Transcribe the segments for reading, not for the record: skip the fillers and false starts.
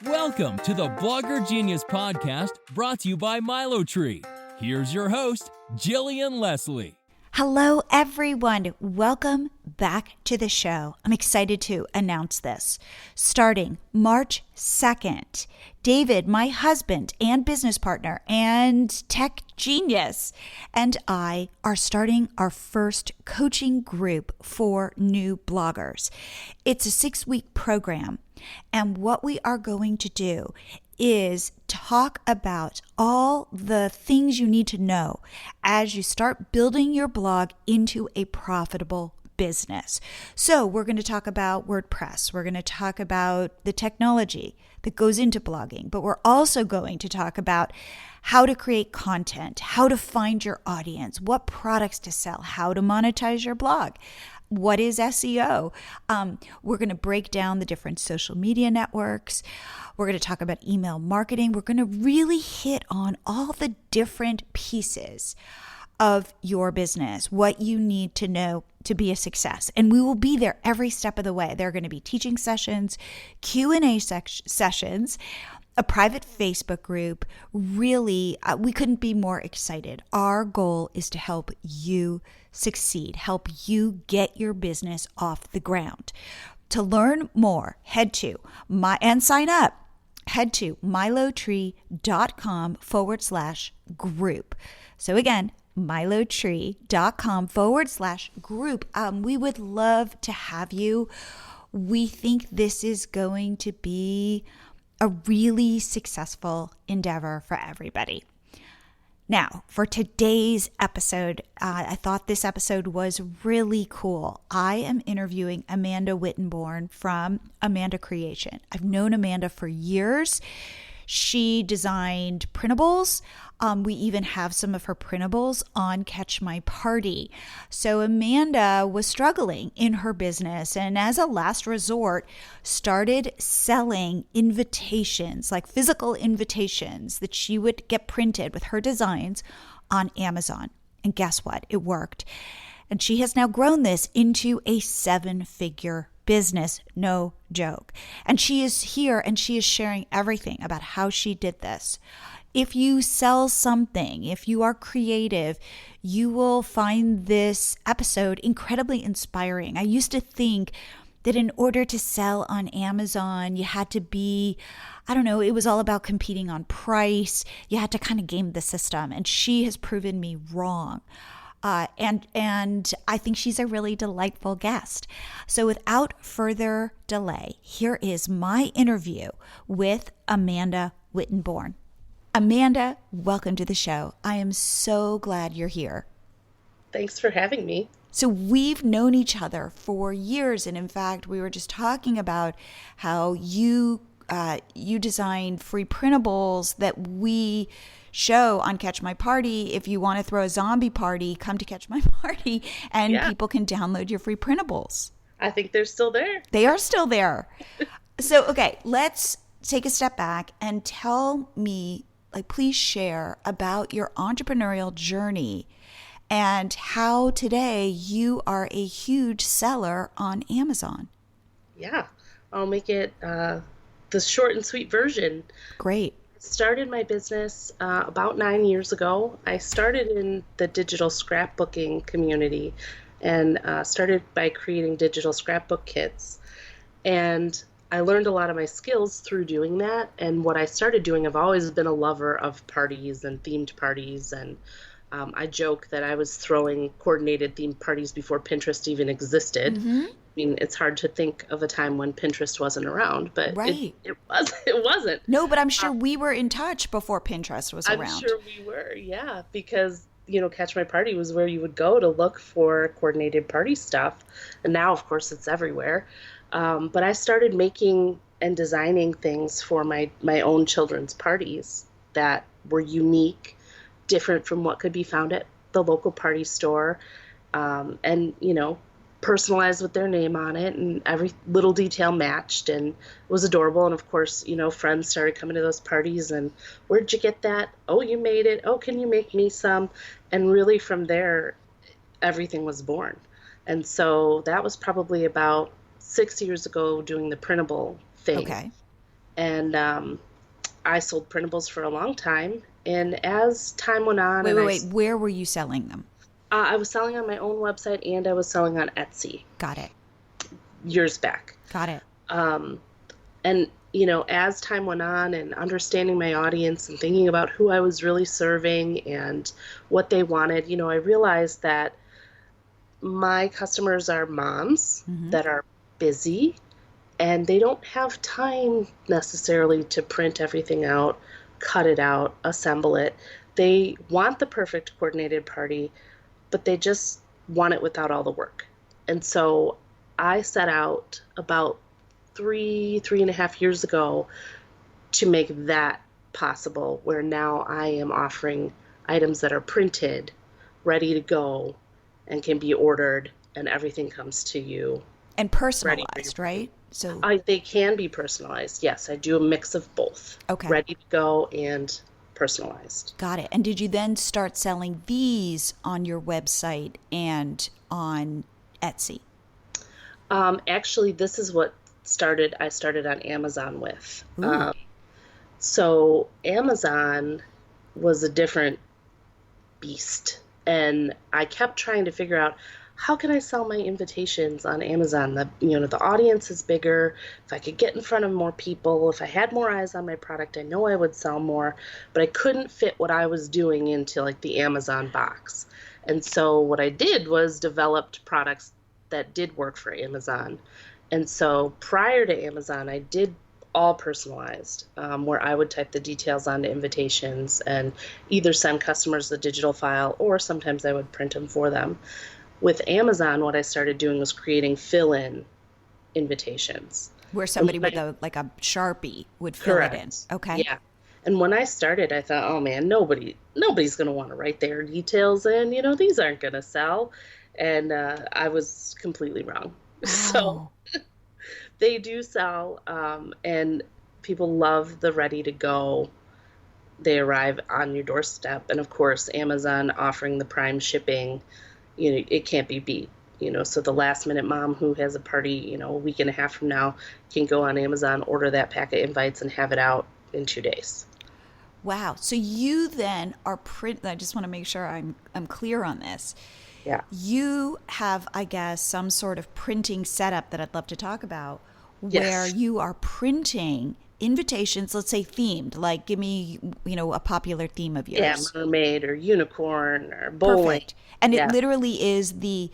Welcome to the Blogger Genius Podcast, brought to you by MyLatorre. Here's your host, Jillian Leslie. Hello, everyone. Welcome back to the show. I'm excited to announce this. Starting March 2nd, David, my husband and business partner and tech genius, and I are starting our first coaching group for new bloggers. It's a 6-week program, and what we are going to do is talk about all the things you need to know as you start building your blog into a profitable business. So we're going to talk about WordPress. We're going to talk about the technology that goes into blogging, but we're also going to talk about how to create content, how to find your audience, what products to sell, how to monetize your blog. What is SEO? We're going to break down the different social media networks. We're going to talk about email marketing. We're going to really hit on all the different pieces of your business, what you need to know to be a success. And we will be there every step of the way. There are going to be teaching sessions, Q&A sessions, a private Facebook group. Really, we couldn't be more excited. Our goal is to help you succeed, help you get your business off the ground. To learn more, head to MyLatorre.com/group. So again, MyLatorre.com/group. We would love to have you. We think this is going to be a really successful endeavor for everybody. Now, for today's episode, I thought this episode was really cool. I am interviewing Amanda Wittenborn from Amanda Creation. I've known Amanda for years. She designed printables. We even have some of her printables on Catch My Party. So Amanda was struggling in her business and as a last resort started selling invitations, like physical invitations that she would get printed with her designs on Amazon. And guess what? It worked. And she has now grown this into a 7-figure business, no joke. And she is here and she is sharing everything about how she did this. If you sell something, if you are creative, you will find this episode incredibly inspiring. I used to think that in order to sell on Amazon, you had to be, it was all about competing on price. You had to kind of game the system. And she has proven me wrong. And I think she's a really delightful guest. So without further delay, here is my interview with Amanda Wittenborn. Amanda, welcome to the show. I am so glad you're here. Thanks for having me. So we've known each other for years. And in fact, we were just talking about how you designed free printables that we show on Catch My Party. If you want to throw a zombie party, come to Catch My Party and people can download your free printables. I think they're still there. They are still there. So, okay, let's take a step back and tell me, please share about your entrepreneurial journey and how today you are a huge seller on Amazon. Yeah, I'll make it the short and sweet version. Great. Started my business about 9 years ago. I started in the digital scrapbooking community and started by creating digital scrapbook kits. And I learned a lot of my skills through doing that. And what I started doing, I've always been a lover of parties and themed parties. And I joke that I was throwing coordinated themed parties before Pinterest even existed. Mm-hmm. I mean, it's hard to think of a time when Pinterest wasn't around, but right. it wasn't. No, but I'm sure we were in touch before Pinterest was around. I'm sure we were, yeah, because, Catch My Party was where you would go to look for coordinated party stuff. And now, of course, it's everywhere. But I started making and designing things for my own children's parties that were unique, different from what could be found at the local party store, and, personalized with their name on it, and every little detail matched, and it was adorable. And of course, friends started coming to those parties and, where'd you get that? Oh, you made it. Oh, can you make me some? And really from there, everything was born. And so that was probably about 6 years ago doing the printable thing. Okay. And I sold printables for a long time. And as time went on, Wait. Where were you selling them? I was selling on my own website and I was selling on Etsy Got it. years back. Got it. And, you know, as time went on and understanding my audience and thinking about who I was really serving and what they wanted, you know, I realized that my customers are moms that are busy and they don't have time necessarily to print everything out, cut it out, assemble it. They want the perfect coordinated party, but they just want it without all the work. And so I set out about 3.5 years ago to make that possible, where now I am offering items that are printed, ready to go, and can be ordered, and everything comes to you. And personalized, right? So They can be personalized. Yes, I do a mix of both. Okay. Ready to go and personalized. got it. And did you then start selling these on your website and on Etsy? Actually, this is what I started on Amazon with. Ooh. So Amazon was a different beast. And I kept trying to figure out, how can I sell my invitations on Amazon? The audience is bigger. If I could get in front of more people, if I had more eyes on my product, I know I would sell more. But I couldn't fit what I was doing into like the Amazon box. And so what I did was developed products that did work for Amazon. And so prior to Amazon, I did all personalized, where I would type the details onto invitations and either send customers the digital file or sometimes I would print them for them. With Amazon, what I started doing was creating fill-in invitations. Where somebody with a Sharpie would fill it in. Okay. Yeah. And when I started, I thought, oh man, nobody's going to want to write their details in. You know, these aren't going to sell. And I was completely wrong. Wow. So they do sell, and people love the ready to go. They arrive on your doorstep. And of course, Amazon offering the prime shipping, you know, it can't be beat. You know, so the last minute mom who has a party, you know, a week and a half from now can go on Amazon, order that pack of invites and have it out in 2 days. Wow. So you then are I just want to make sure I'm clear on this. Yeah. You have, I guess, some sort of printing setup that I'd love to talk about, Yes. where you are printing invitations, let's say themed, like give me, a popular theme of yours. Yeah, mermaid or unicorn or bowling. Perfect. And Yeah. it literally is the,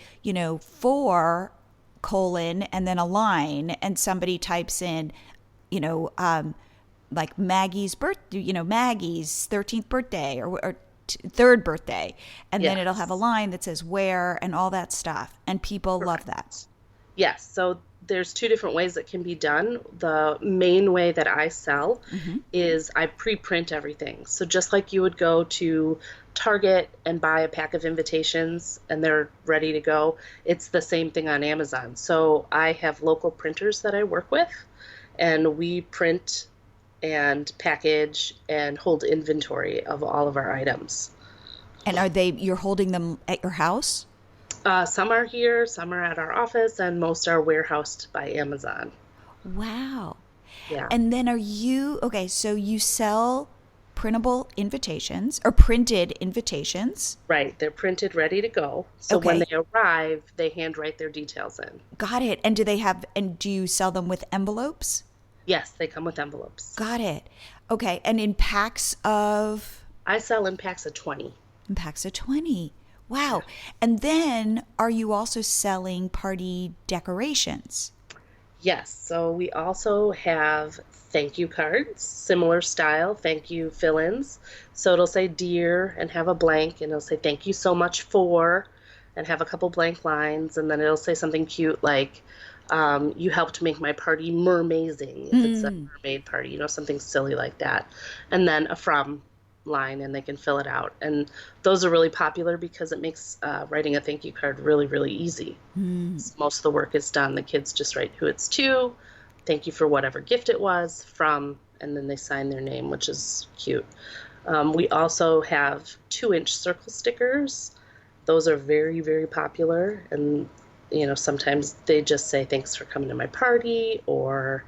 for colon and then a line, and somebody types in, like Maggie's Maggie's 13th birthday or third birthday. And then Yes. it'll have a line that says where and all that stuff. And people love that. Yes. So there's 2 different ways that can be done. The main way that I sell is I pre-print everything. So just like you would go to Target and buy a pack of invitations and they're ready to go, it's the same thing on Amazon. So I have local printers that I work with, and we print and package and hold inventory of all of our items. And you're holding them at your house? Some are here, some are at our office, and most are warehoused by Amazon. Wow. Yeah. And then so you sell printable invitations or printed invitations. Right. They're printed, ready to go. So when Okay. they arrive, they handwrite their details in. Got it. And do you sell them with envelopes? Yes, they come with envelopes. Got it. Okay. And in packs of? I sell in packs of 20. In packs of 20. Wow. And then are you also selling party decorations? Yes. So we also have thank you cards, similar style, thank you fill-ins. So it'll say dear and have a blank, and it'll say thank you so much for, and have a couple blank lines. And then it'll say something cute like, you helped make my party mermazing, if it's a mermaid party, something silly like that. And then a from line, and they can fill it out. And those are really popular because it makes writing a thank you card really, really easy. Most of the work is done. The kids just write who it's to, thank you for whatever gift it was, from, and then they sign their name, which is cute. We also have 2-inch circle stickers. Those are very, very popular. And, sometimes they just say, thanks for coming to my party, or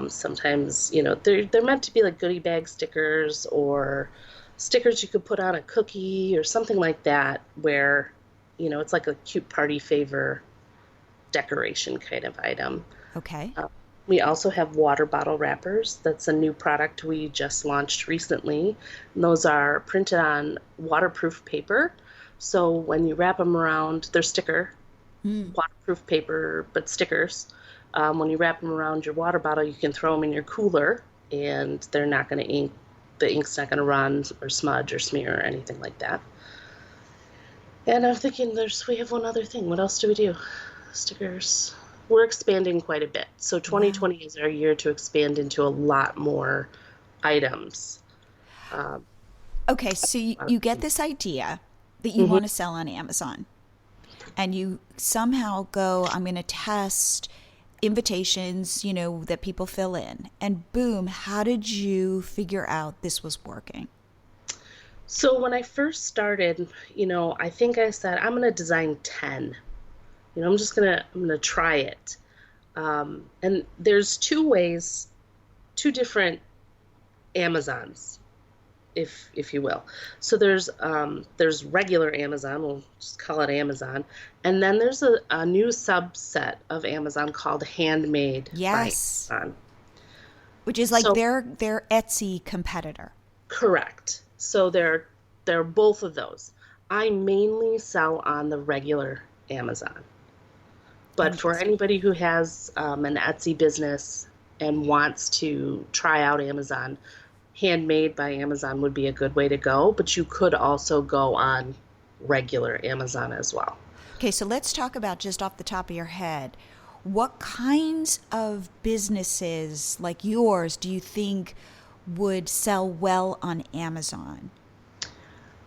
Sometimes, they're meant to be like goodie bag stickers or stickers you could put on a cookie or something like that, where, it's like a cute party favor decoration kind of item. Okay. We also have water bottle wrappers. That's a new product we just launched recently. And those are printed on waterproof paper. So when you wrap them around, they're sticker, waterproof paper, but stickers. When you wrap them around your water bottle, you can throw them in your cooler, and they're not going to ink. The ink's not going to run or smudge or smear or anything like that. And I'm thinking we have one other thing. What else do we do? Stickers. We're expanding quite a bit. So 2020 is our year to expand into a lot more items. Okay, so you get this idea that you want to sell on Amazon, and you somehow go, I'm going to test invitations, that people fill in, and boom, how did you figure out this was working? So when I first started, I think I said, I'm going to design 10. I'm going to try it. And there's two different Amazons, if you will. So there's regular Amazon, we'll just call it Amazon. And then there's a new subset of Amazon called Handmade by Amazon. Which is like their Etsy competitor. Correct. So they're both of those. I mainly sell on the regular Amazon. But for anybody who has an Etsy business and wants to try out Amazon, Handmade by Amazon would be a good way to go. But you could also go on regular Amazon as well. Okay, so let's talk about, just off the top of your head, what kinds of businesses like yours do you think would sell well on Amazon?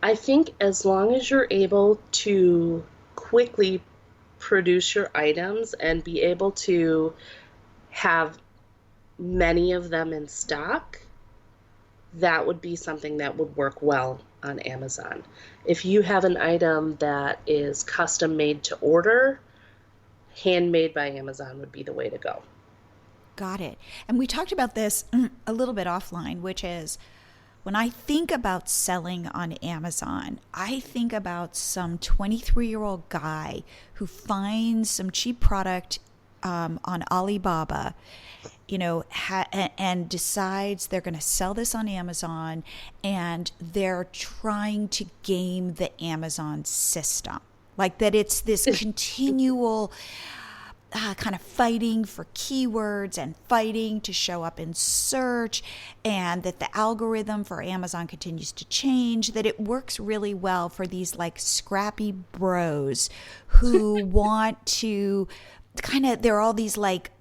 I think as long as you're able to quickly produce your items and be able to have many of them in stock, that would be something that would work well on Amazon. If you have an item that is custom made to order, Handmade by Amazon would be the way to go. Got it. And we talked about this a little bit offline, which is, when I think about selling on Amazon, I think about some 23-year-old guy who finds some cheap product on Alibaba, and decides they're going to sell this on Amazon, and they're trying to game the Amazon system. Like that it's this continual kind of fighting for keywords and fighting to show up in search, and that the algorithm for Amazon continues to change, that it works really well for these like scrappy bros who want to there are all these like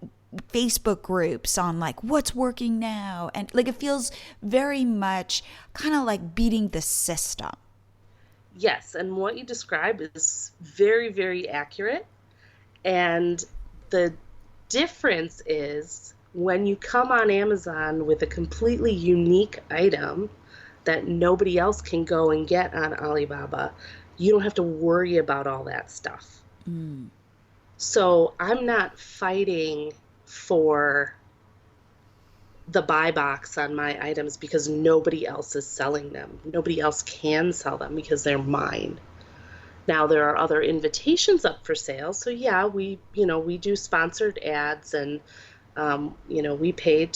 Facebook groups on like what's working now, and like it feels very much kind of like beating the system. Yes, and what you describe is very, very accurate. And the difference is when you come on Amazon with a completely unique item that nobody else can go and get on Alibaba, you don't have to worry about all that stuff. So I'm not fighting for the buy box on my items because nobody else is selling them. Nobody else can sell them because they're mine. Now there are other invitations up for sale. So yeah, we do sponsored ads, and we pay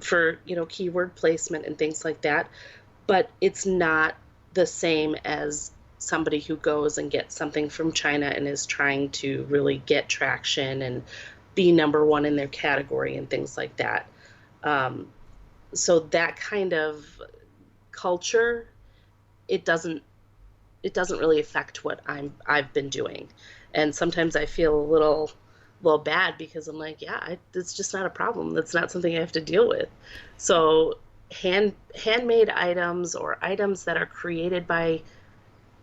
for keyword placement and things like that. But it's not the same as somebody who goes and gets something from China and is trying to really get traction and be number one in their category and things like that. So that kind of culture, it doesn't really affect what I've been doing. And sometimes I feel a little bad because I'm like, it's just not a problem. That's not something I have to deal with. So handmade items or items that are created by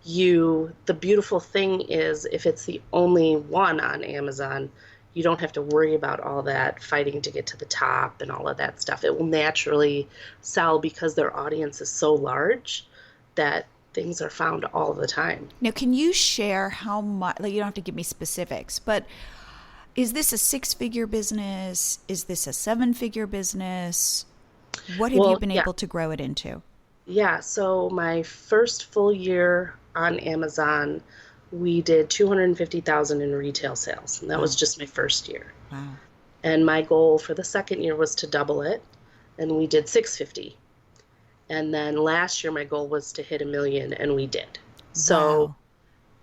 you, the beautiful thing is if it's the only one on Amazon, you don't have to worry about all that fighting to get to the top and all of that stuff. It will naturally sell because their audience is so large that things are found all the time. Now, can you share how much, like you don't have to give me specifics, but Is this a 6-figure business? Is this a 7-figure business? What have you been able to grow it into? Yeah, so my first full year on Amazon, we did 250,000 in retail sales, and that was just my first year. Wow. And my goal for the second year was to double it, and we did 650. And then last year my goal was to hit 1 million, and we did. So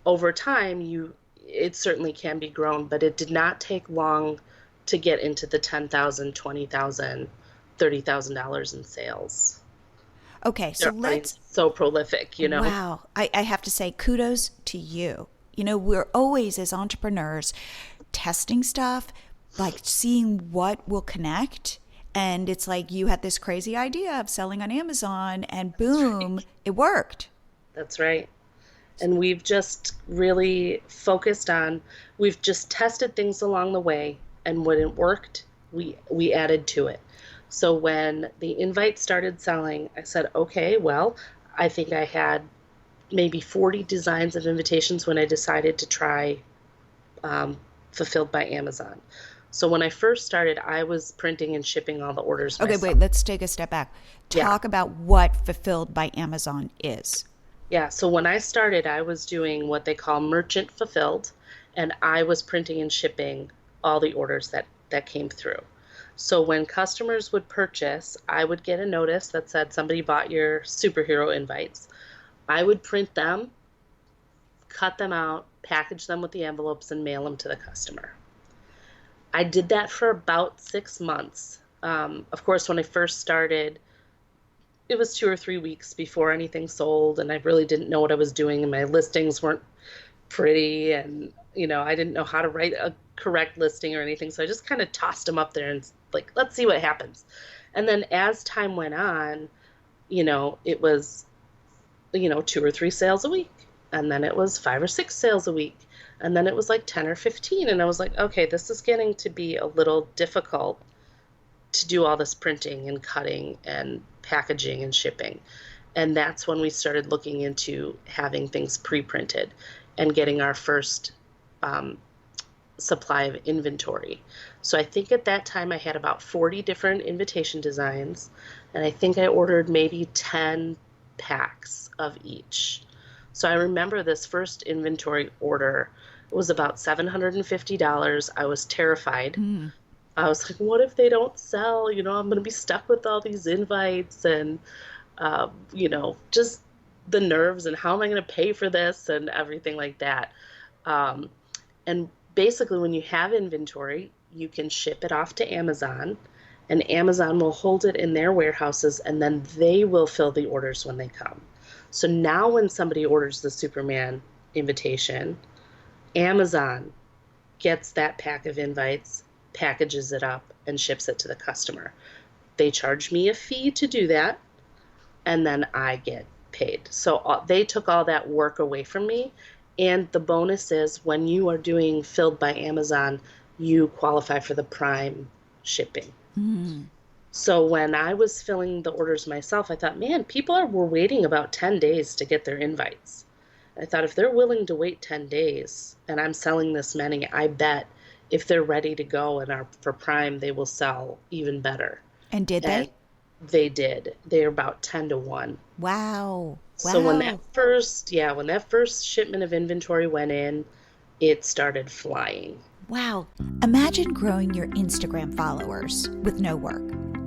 over time, it certainly can be grown, but it did not take long to get into the $10,000, $20,000, $30,000 in sales. Okay, so let's... So prolific, you know? Wow. I have to say kudos to you. You know, we're always, as entrepreneurs, testing stuff, like seeing what will connect. And it's like you had this crazy idea of selling on Amazon and boom, it worked. That's right. And we've just really focused on, we've just tested things along the way. And when it worked, we added to it. So when the invite started selling, I said, okay, well, I think I had maybe 40 designs of invitations when I decided to try Fulfilled by Amazon. So when I first started, I was printing and shipping all the orders myself. Okay, wait, let's take a step back. Talk about what Fulfilled by Amazon is. Yeah, so when I started, I was doing what they call merchant fulfilled, and I was printing and shipping all the orders that came through. So when customers would purchase, I would get a notice that said somebody bought your superhero invites. I would print them, cut them out, package them with the envelopes, and mail them to the customer. I did that for about 6 months. Of course, when I first started, it was 2 or 3 weeks before anything sold, and I really didn't know what I was doing, and my listings weren't pretty, and I didn't know how to write a correct listing or anything, so I just kind of tossed them up there and like, let's see what happens. And then as time went on, it was 2 or 3 sales a week, and then it was 5 or 6 sales a week, and then it was like 10 or 15, and I was like, okay, this is getting to be a little difficult to do all this printing and cutting and packaging and shipping. And that's when we started looking into having things pre-printed and getting our first supply of inventory. So I think at that time I had about 40 different invitation designs, and I think I ordered maybe 10 packs of each. So I remember this first inventory order, it was about $750. I was terrified. I was like, what if they don't sell? I'm going to be stuck with all these invites and, just the nerves and how am I going to pay for this and everything like that. And basically when you have inventory, you can ship it off to Amazon, and Amazon will hold it in their warehouses, and then they will fill the orders when they come. So now when somebody orders the Superman invitation, Amazon gets that pack of invites, packages it up, and ships it to the customer. They charge me a fee to do that, and then I get paid. So they took all that work away from me. And the bonus is when you are doing Filled by Amazon, you qualify for the Prime shipping. So when I was filling the orders myself, I thought, man, people were waiting about 10 days to get their invites. I thought if they're willing to wait 10 days and I'm selling this many, I bet if they're ready to go and are for Prime, they will sell even better. And did they? They did. They're about 10 to 1. Wow. So when that first shipment of inventory went in, it started flying. Wow. Imagine growing your Instagram followers with no work.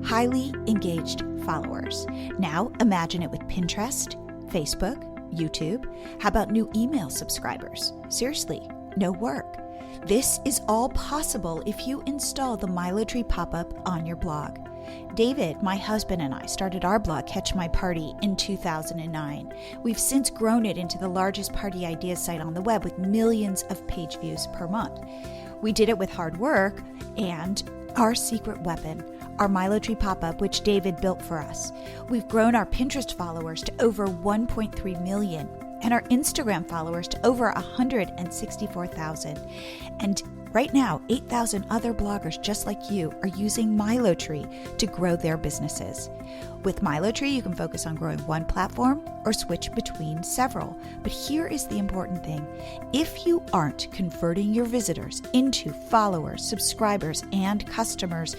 Highly engaged followers. Now imagine it with Pinterest, Facebook, YouTube. How about new email subscribers? Seriously, no work. This is all possible if you install the MyLatorre pop-up on your blog. David, my husband, and I started our blog, Catch My Party, in 2009. We've since grown it into the largest party ideas site on the web with millions of page views per month. We did it with hard work and our secret weapon, our MyLatorre pop-up, which David built for us. We've grown our Pinterest followers to over 1.3 million and our Instagram followers to over 164,000. And Right now, 8,000 other bloggers just like you are using MyLatorre to grow their businesses. With MyLatorre, you can focus on growing one platform or switch between several. But here is the important thing. If you aren't converting your visitors into followers, subscribers, and customers,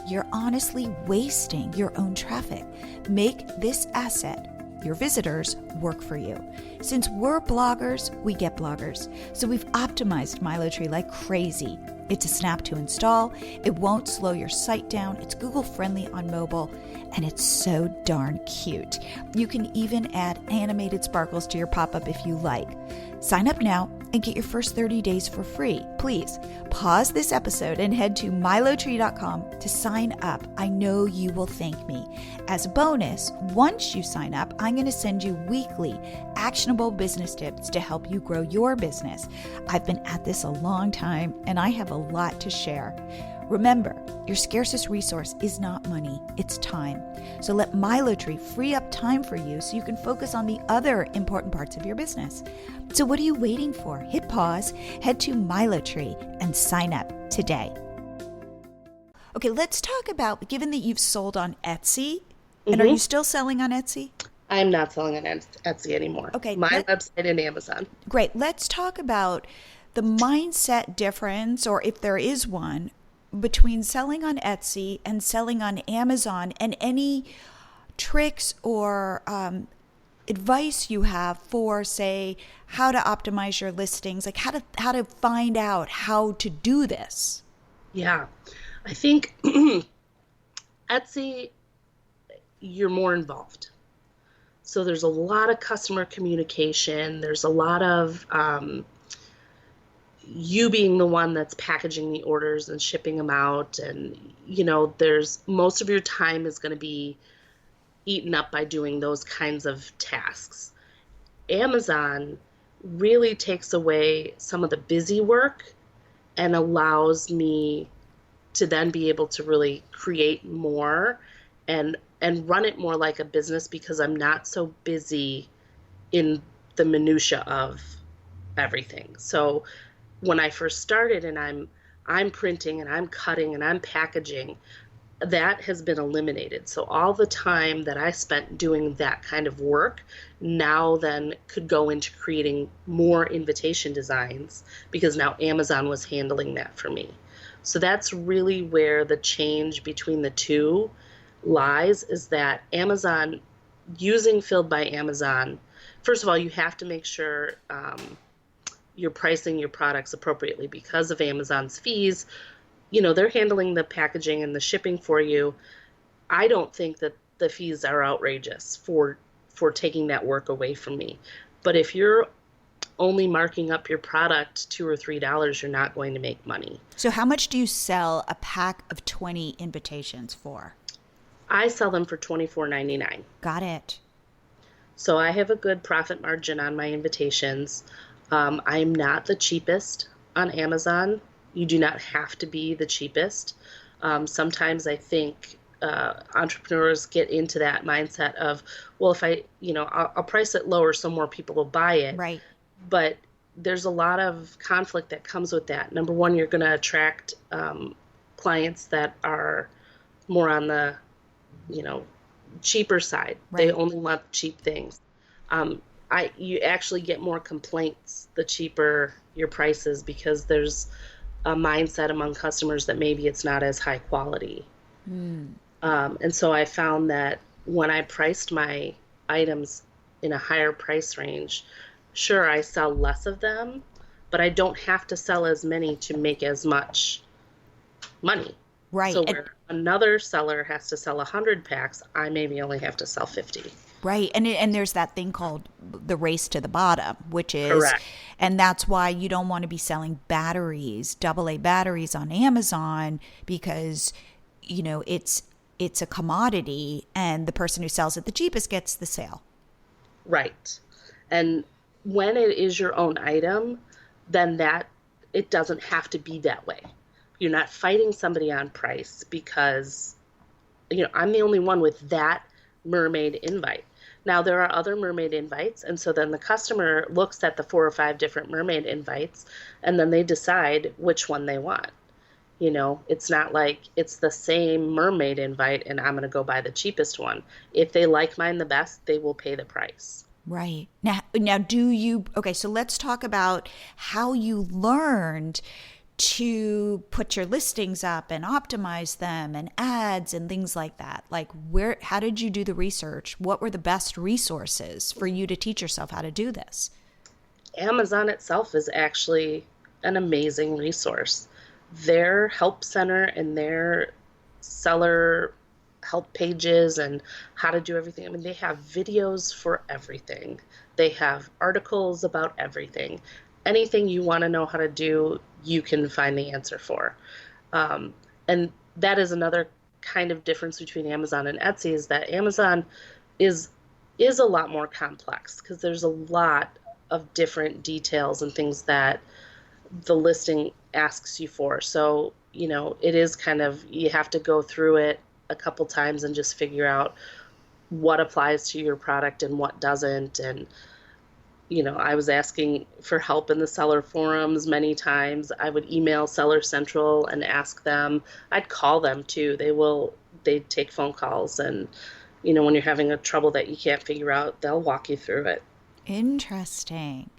you're honestly wasting your own traffic. Make this asset, your visitors, work for you. Since we're bloggers, we get bloggers. So we've optimized MyLatorre like crazy. It's a snap to install. It won't slow your site down. It's Google friendly on mobile, and it's so darn cute. You can even add animated sparkles to your pop-up if you like. Sign up now and get your first 30 days for free. Please pause this episode and head to mylatorre.com to sign up. I know you will thank me. As a bonus, once you sign up, I'm going to send you weekly actionable business tips to help you grow your business. I've been at this a long time and I have a lot to share. Remember, your scarcest resource is not money, it's time. So let MyLatorre free up time for you so you can focus on the other important parts of your business. So what are you waiting for? Hit pause, head to MyLatorre, and sign up today. Okay, let's talk about, given that you've sold on Etsy, and are you still selling on Etsy? I'm not selling on Etsy anymore. Okay. My website and Amazon. Great. Let's talk about the mindset difference, or if there is one, between selling on Etsy and selling on Amazon, and any tricks or advice you have for, say, how to optimize your listings, like how to find out how to do this. Yeah, I think Etsy, you're more involved. So there's a lot of customer communication. There's a lot of you being the one that's packaging the orders and shipping them out. And, there's most of your time is going to be eaten up by doing those kinds of tasks. Amazon really takes away some of the busy work and allows me to then be able to really create more and run it more like a business, because I'm not so busy in the minutia of everything. So when I first started and I'm printing and I'm cutting and I'm packaging, that has been eliminated. So all the time that I spent doing that kind of work now then could go into creating more invitation designs, because now Amazon was handling that for me. So that's really where the change between the two lies, is that Amazon, using Filled by Amazon, first of all, you have to make sure you're pricing your products appropriately because of Amazon's fees. They're handling the packaging and the shipping for you. I don't think that the fees are outrageous for taking that work away from me. But if you're only marking up your product $2 or $3, you're not going to make money. So how much do you sell a pack of 20 invitations for? I sell them for $24.99. Got it. So I have a good profit margin on my invitations. I'm not the cheapest on Amazon. You do not have to be the cheapest. Sometimes I think entrepreneurs get into that mindset of, well, if I'll price it lower so more people will buy it. Right. But there's a lot of conflict that comes with that. Number one, you're going to attract clients that are more on the, cheaper side. Right. They only want cheap things. You actually get more complaints the cheaper your price is, because there's a mindset among customers that maybe it's not as high quality. And so I found that when I priced my items in a higher price range, sure, I sell less of them, but I don't have to sell as many to make as much money. Right. So where another seller has to sell 100 packs, I maybe only have to sell 50. Right. And there's that thing called the race to the bottom, which is, correct. And that's why you don't want to be selling batteries, AA batteries on Amazon, because, it's a commodity and the person who sells it the cheapest gets the sale. Right. And when it is your own item, then it doesn't have to be that way. You're not fighting somebody on price because, I'm the only one with that mermaid invite. Now there are other mermaid invites, and so then the customer looks at the 4 or 5 different mermaid invites, and then they decide which one they want. It's not like it's the same mermaid invite and I'm going to go buy the cheapest one. If they like mine the best, they will pay the price. Right. Now okay, so let's talk about how you learned to put your listings up and optimize them and ads and things like that. Like how did you do the research? What were the best resources for you to teach yourself how to do this? Amazon itself is actually an amazing resource. Their help center and their seller help pages and how to do everything. I mean, they have videos for everything. They have articles about everything. Anything you want to know how to do, you can find the answer for. And that is another kind of difference between Amazon and Etsy, is that Amazon is a lot more complex because there's a lot of different details and things that the listing asks you for. So, it is kind of, you have to go through it a couple times and just figure out what applies to your product and what doesn't. And I was asking for help in the seller forums many times. I would email Seller Central and ask them. I'd call them too. They take phone calls, and when you're having a trouble that you can't figure out, they'll walk you through it. Interesting.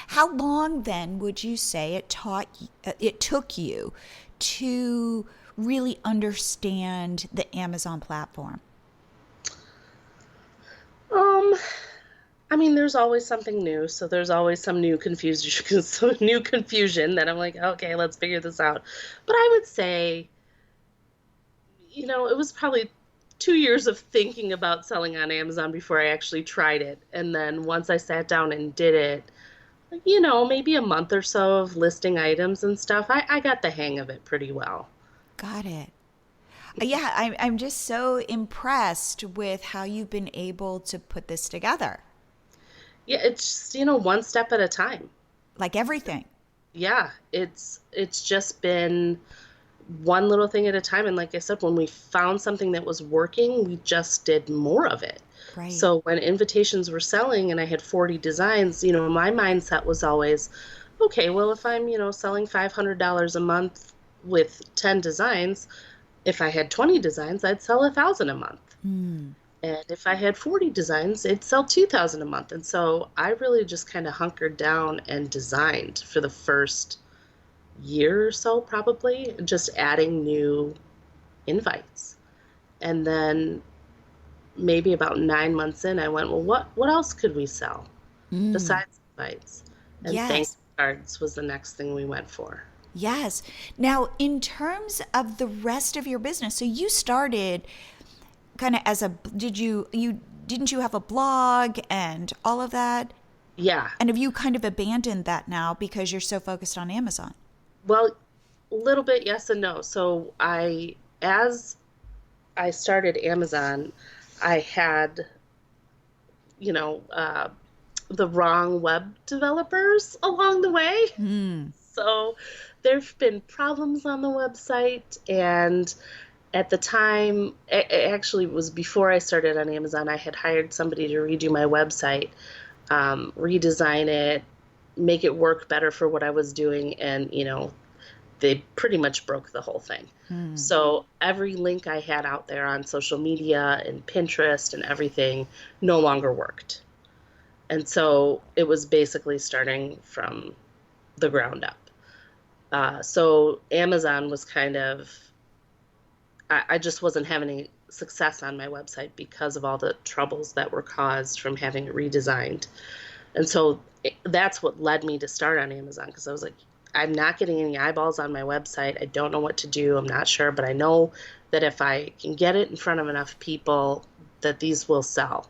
How long then would you say it took you to really understand the Amazon platform? I mean, there's always something new, so there's always some new confusion that I'm like, okay, let's figure this out. But I would say, it was probably 2 years of thinking about selling on Amazon before I actually tried it. And then once I sat down and did it, maybe a month or so of listing items and stuff, I got the hang of it pretty well. Got it. Yeah, I'm just so impressed with how you've been able to put this together. Yeah, it's just, one step at a time. Like everything. Yeah, it's just been one little thing at a time. And like I said, when we found something that was working, we just did more of it. Right. So when invitations were selling and I had 40 designs, my mindset was always, okay, well, if I'm, selling $500 a month with 10 designs, if I had 20 designs, I'd sell 1,000 a month. And if I had 40 designs, it'd sell 2,000 a month. And so I really just kind of hunkered down and designed for the first year or so, probably, just adding new invites. And then maybe about 9 months in, I went, well, what else could we sell besides invites? And thank cards was the next thing we went for. Yes. Now, in terms of the rest of your business, so you started kind of didn't you have a blog and all of that? Yeah. And have you kind of abandoned that now because you're so focused on Amazon? Well, a little bit yes and no. So as I started Amazon, I had, the wrong web developers along the way. So there've been problems on the website, and at the time, it actually was before I started on Amazon, I had hired somebody to redo my website, redesign it, make it work better for what I was doing, and, they pretty much broke the whole thing. So every link I had out there on social media and Pinterest and everything no longer worked. And so it was basically starting from the ground up. So Amazon was kind of, I just wasn't having any success on my website because of all the troubles that were caused from having it redesigned. And so that's what led me to start on Amazon, because I was like, I'm not getting any eyeballs on my website. I don't know what to do. I'm not sure, but I know that if I can get it in front of enough people, that these will sell.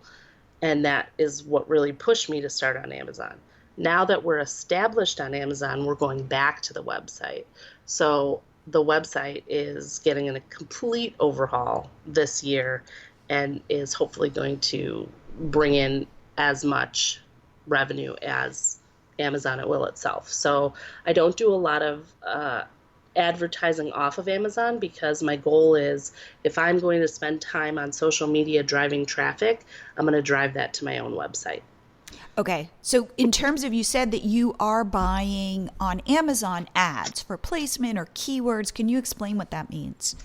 And that is what really pushed me to start on Amazon. Now that we're established on Amazon, we're going back to the website. So the website is getting a complete overhaul this year and is hopefully going to bring in as much revenue as Amazon it will itself. So I don't do a lot of advertising off of Amazon, because my goal is, if I'm going to spend time on social media driving traffic, I'm going to drive that to my own website. Okay. So in terms of, you said that you are buying on Amazon ads for placement or keywords. Can you explain what that means?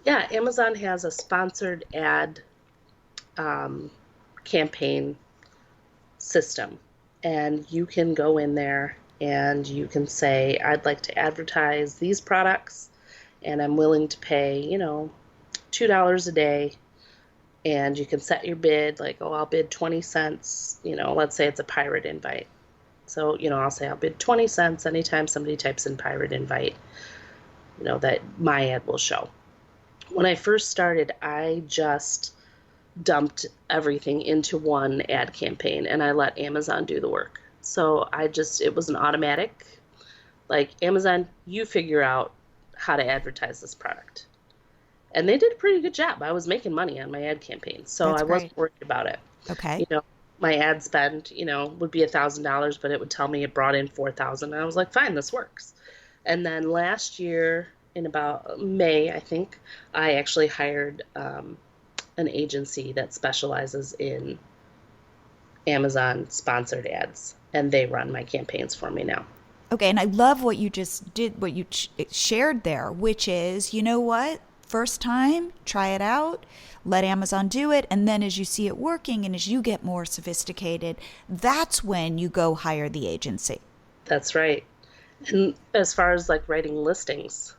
Yeah, Amazon has a sponsored ad campaign system, and you can go in there and you can say, I'd like to advertise these products and I'm willing to pay, $2 a day. And you can set your bid, like, oh, I'll bid 20 cents, let's say it's a pirate invite. So, I'll say I'll bid 20 cents anytime somebody types in pirate invite, that my ad will show. When I first started, I just dumped everything into one ad campaign and I let Amazon do the work. So it was an automatic, like, Amazon, you figure out how to advertise this product. And they did a pretty good job. I was making money on my ad campaign, so I wasn't worried about it. Okay. My ad spend, would be $1,000, but it would tell me it brought in 4,000. And I was like, fine, this works. And then last year, in about May, I think, I actually hired an agency that specializes in Amazon sponsored ads, and they run my campaigns for me now. Okay, and I love what you just did, what you shared there, which is, you know what? First time, try it out, let Amazon do it, and then as you see it working and as you get more sophisticated, that's when you go hire the agency. That's right. And as far as like writing listings,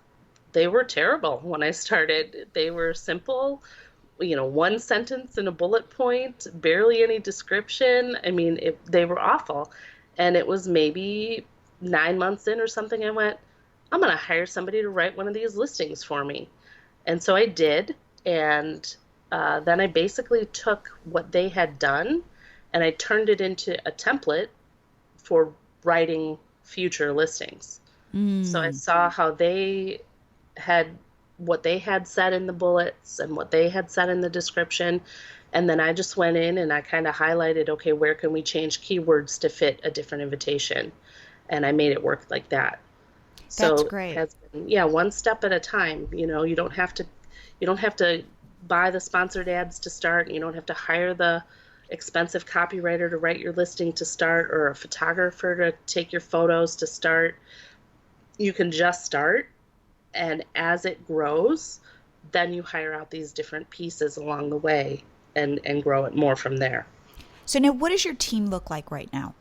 they were terrible when I started. They were simple, one sentence and a bullet point, barely any description. I mean, they were awful. And it was maybe 9 months in or something, I went, I'm going to hire somebody to write one of these listings for me. And so I did, and then I basically took what they had done and I turned it into a template for writing future listings. So I saw how they had, what they had said in the bullets and what they had said in the description, and then I just went in and I kind of highlighted, okay, where can we change keywords to fit a different invitation? And I made it work like that. That's great. It has been, one step at a time. You don't have to buy the sponsored ads to start. You don't have to hire the expensive copywriter to write your listing to start, or a photographer to take your photos to start. You can just start, and as it grows, then you hire out these different pieces along the way and grow it more from there. So now, what does your team look like right now?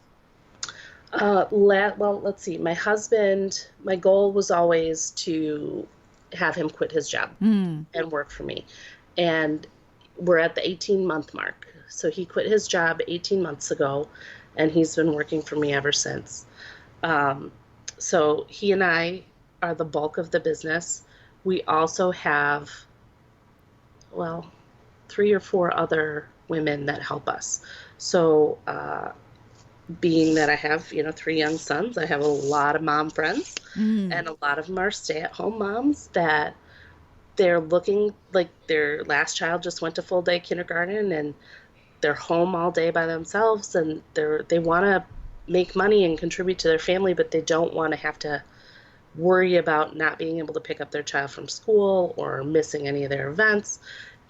Well, let's see. My husband, my goal was always to have him quit his job and work for me. And we're at the 18-month mark. So he quit his job 18 months ago, and he's been working for me ever since. So he and I are the bulk of the business. We also have, 3 or 4 other women that help us. So, being that I have, 3 young sons, I have a lot of mom friends, and a lot of them are stay-at-home moms that they're looking, like their last child just went to full-day kindergarten and they're home all day by themselves, and they want to make money and contribute to their family, but they don't want to have to worry about not being able to pick up their child from school or missing any of their events.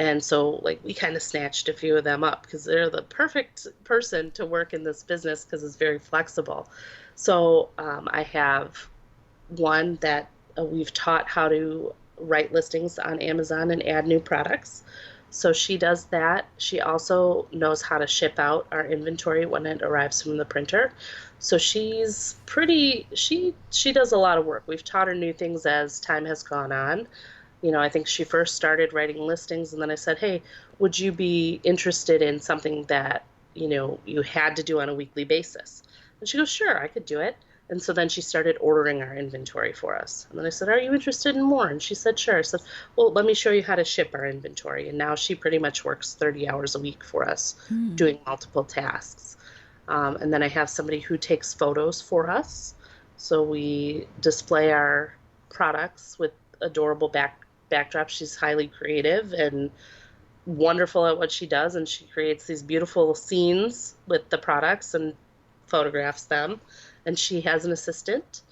And so, we kind of snatched a few of them up because they're the perfect person to work in this business because it's very flexible. So I have one that we've taught how to write listings on Amazon and add new products. So she does that. She also knows how to ship out our inventory when it arrives from the printer. So she's she does a lot of work. We've taught her new things as time has gone on. I think she first started writing listings, and then I said, hey, would you be interested in something that, you had to do on a weekly basis? And she goes, sure, I could do it. And so then she started ordering our inventory for us. And then I said, are you interested in more? And she said, sure. I said, well, let me show you how to ship our inventory. And now she pretty much works 30 hours a week for us, doing multiple tasks. And then I have somebody who takes photos for us. So we display our products with adorable backdrop. She's highly creative and wonderful at what she does, and she creates these beautiful scenes with the products and photographs them. And she has an assistant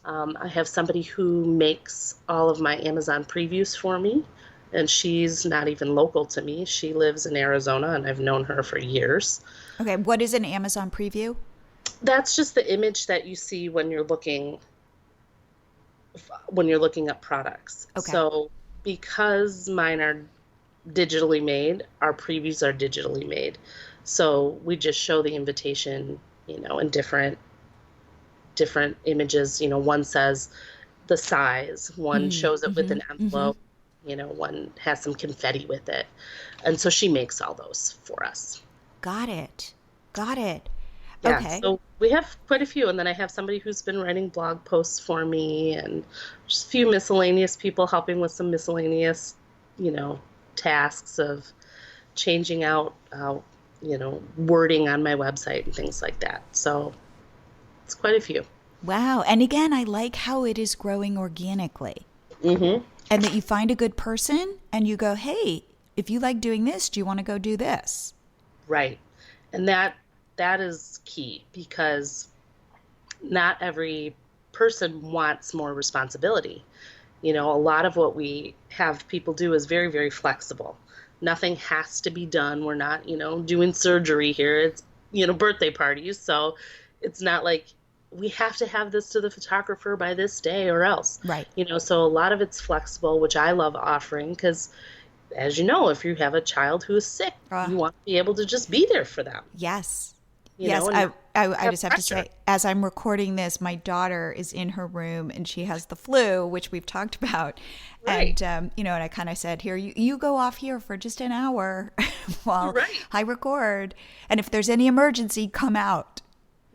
I have somebody who makes all of my Amazon previews for me, and she's not even local to me. She lives in Arizona, and I've known her for years. Okay, what is an Amazon preview? That's just the image that you see when you're looking up products. Okay. So because mine are digitally made, our previews are digitally made. So we just show the invitation, in different images. One says the size, one shows it with an envelope, one has some confetti with it. And so she makes all those for us. Got it. Yeah, okay. So we have quite a few. And then I have somebody who's been writing blog posts for me, and just a few miscellaneous people helping with some miscellaneous, tasks of changing out, wording on my website and things like that. So it's quite a few. Wow. And again, I like how it is growing organically. And that you find a good person and you go, hey, if you like doing this, do you want to go do this? Right. And that is key, because not every person wants more responsibility. A lot of what we have people do is very, very flexible. Nothing has to be done. We're not, doing surgery here. It's, birthday parties. So it's not like we have to have this to the photographer by this day or else. Right. So a lot of it's flexible, which I love offering, because as you know, if you have a child who is sick, you want to be able to just be there for them. Yes. You Yes, know, I just have to say, as I'm recording this, my daughter is in her room and she has the flu, which we've talked about. Right. And, and I kind of said, here, you go off here for just an hour while I record. And if there's any emergency, come out.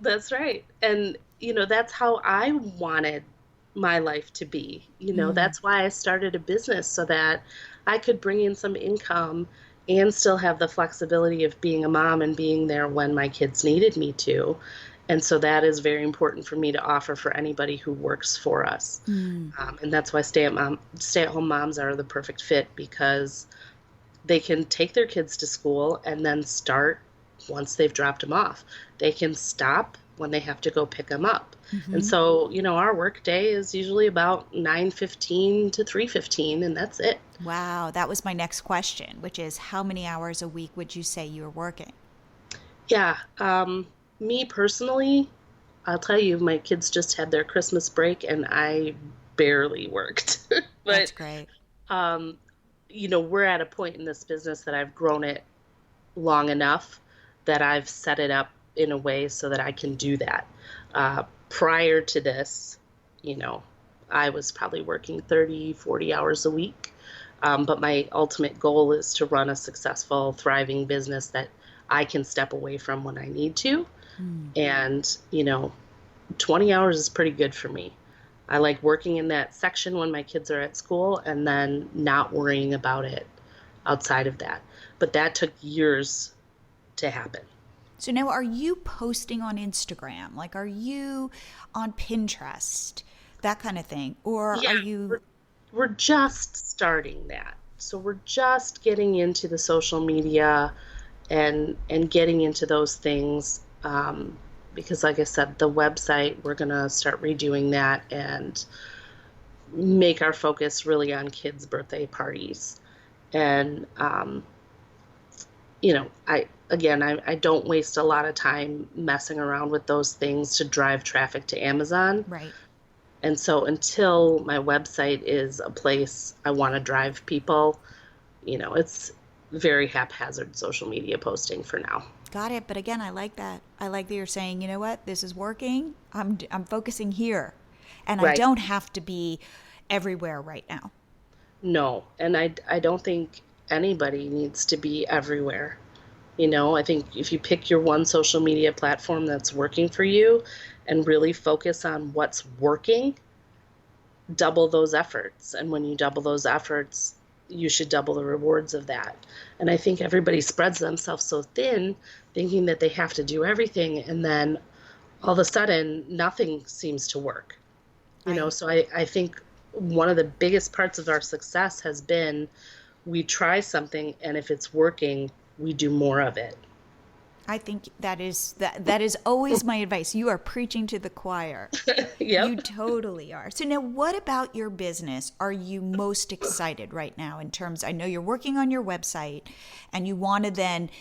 That's right. And, that's how I wanted my life to be. That's why I started a business, so that I could bring in some income and still have the flexibility of being a mom and being there when my kids needed me to. And so that is very important for me to offer for anybody who works for us. And that's why stay-at-home moms are the perfect fit, because they can take their kids to school and then start once they've dropped them off. They can stop when they have to go pick them up. And so, our work day is usually about 9:15 to 3:15, and that's it. Wow. That was my next question, which is how many hours a week would you say you're working? Yeah. Me personally, I'll tell you, my kids just had their Christmas break and I barely worked. But, That's great. We're at a point in this business that I've grown it long enough that I've set it up in a way so that I can do that. Prior to this, I was probably working 30, 40 hours a week. But my ultimate goal is to run a successful, thriving business that I can step away from when I need to. And, 20 hours is pretty good for me. I like working in that section when my kids are at school and then not worrying about it outside of that. But that took years to happen. So now, are you posting on Instagram? Like, are you on Pinterest? That kind of thing? Or are you... We're just starting that. So we're just getting into the social media and getting into those things. Because like I said, the website, we're going to start redoing that and make our focus really on kids' birthday parties. And, I don't waste a lot of time messing around with those things to drive traffic to Amazon. Right. And so until my website is a place I want to drive people, it's very haphazard social media posting for now. Got it. But again, I like that. I like that you're saying, you know what, this is working. I'm focusing here. And I don't have to be everywhere right now. No. And I don't think anybody needs to be everywhere. I think if you pick your one social media platform that's working for you and really focus on what's working, double those efforts. And when you double those efforts, you should double the rewards of that. And I think everybody spreads themselves so thin, thinking that they have to do everything. And then all of a sudden, nothing seems to work. So I think one of the biggest parts of our success has been we try something, and if it's working, we do more of it. I think that is always my advice. You are preaching to the choir. Yep. You totally are. So now what about your business are you most excited right now in terms, I know you're working on your website and you want to then,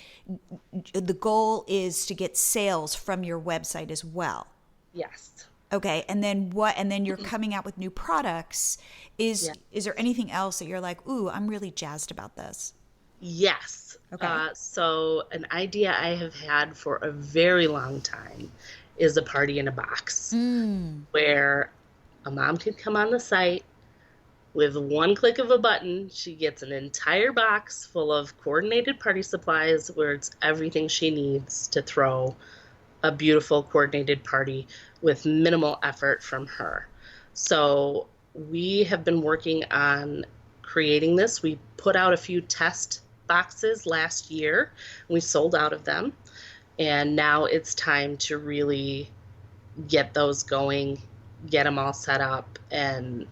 the goal is to get sales from your website as well. Yes. Okay. And then and then you're coming out with new products. Is there anything else that you're like, ooh, I'm really jazzed about this? Yes. Okay. So an idea I have had for a very long time is a party in a box where a mom can come on the site with one click of a button. She gets an entire box full of coordinated party supplies where it's everything she needs to throw a beautiful coordinated party with minimal effort from her. So we have been working on creating this. We put out a few test boxes last year. We sold out of them. And now it's time to really get those going, get them all set up. And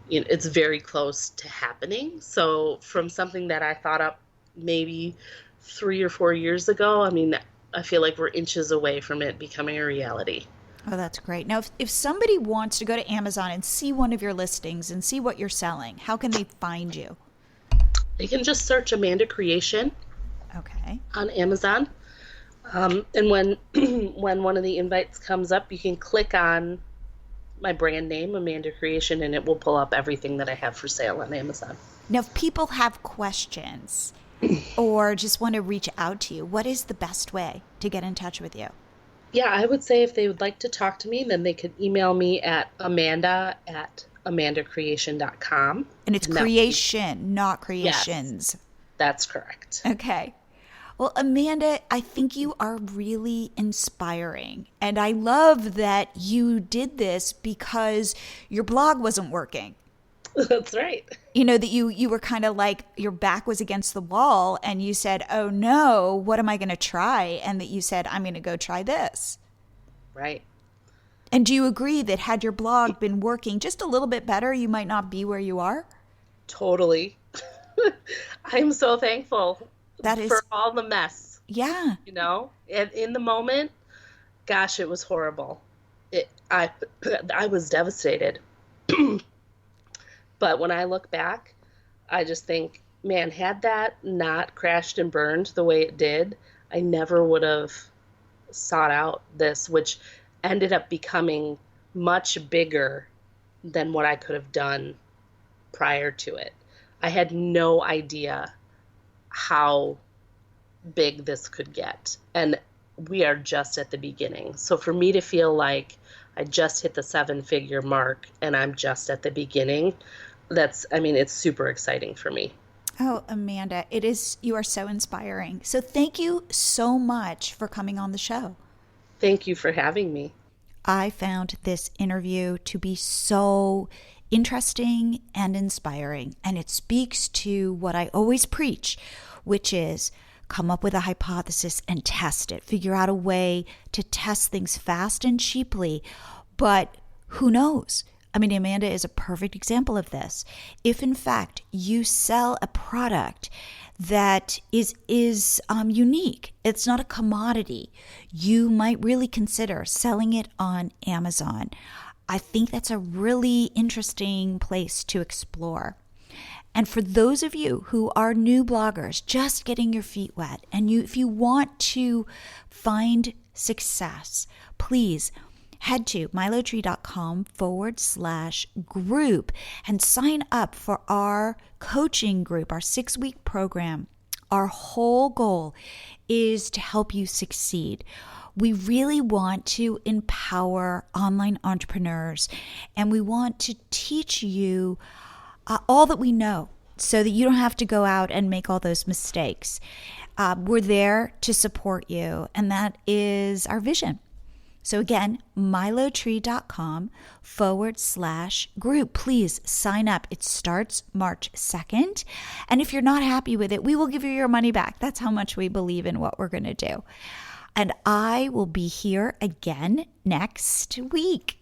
it's very close to happening. So from something that I thought up maybe 3 or 4 years ago, I mean, I feel like we're inches away from it becoming a reality. Oh, that's great. Now, if somebody wants to go to Amazon and see one of your listings and see what you're selling, how can they find you? They can just search Amanda Creation on Amazon. And when when one of the invites comes up, you can click on my brand name, Amanda Creation, and it will pull up everything that I have for sale on Amazon. Now, if people have questions or just want to reach out to you, what is the best way to get in touch with you? Yeah, I would say if they would like to talk to me, then they could email me at amanda@amandacreation.com. And it's creation, not creations. Yes, that's correct. Okay. Well, Amanda, I think you are really inspiring. And I love that you did this because your blog wasn't working. That's right. You know, that you were kind of like your back was against the wall and you said, oh no, what am I going to try? And that you said, I'm going to go try this. Right. And do you agree that had your blog been working just a little bit better, you might not be where you are? Totally. I'm so thankful for all the mess. Yeah. You know, and in the moment, gosh, it was horrible. I was devastated. But when I look back, I just think, man, had that not crashed and burned the way it did, I never would have sought out this, which ended up becoming much bigger than what I could have done prior to it. I had no idea how big this could get. And we are just at the beginning. So for me to feel like I just hit the 7-figure mark and I'm just at the beginning, it's super exciting for me. Oh, Amanda, you are so inspiring. So thank you so much for coming on the show. Thank you for having me. I found this interview to be so interesting and inspiring, and it speaks to what I always preach, which is come up with a hypothesis and test it. Figure out a way to test things fast and cheaply, but who knows? I mean, Amanda is a perfect example of this. If in fact you sell a product that is unique, it's not a commodity, you might really consider selling it on Amazon. I think that's a really interesting place to explore. And for those of you who are new bloggers, just getting your feet wet, and if you want to find success, please head to MyLatorre.com/group and sign up for our coaching group, our 6-week program. Our whole goal is to help you succeed. We really want to empower online entrepreneurs, and we want to teach you all that we know so that you don't have to go out and make all those mistakes. We're there to support you, and that is our vision. So again, MyLatorre.com/group. Please sign up. It starts March 2nd. And if you're not happy with it, we will give you your money back. That's how much we believe in what we're going to do. And I will be here again next week.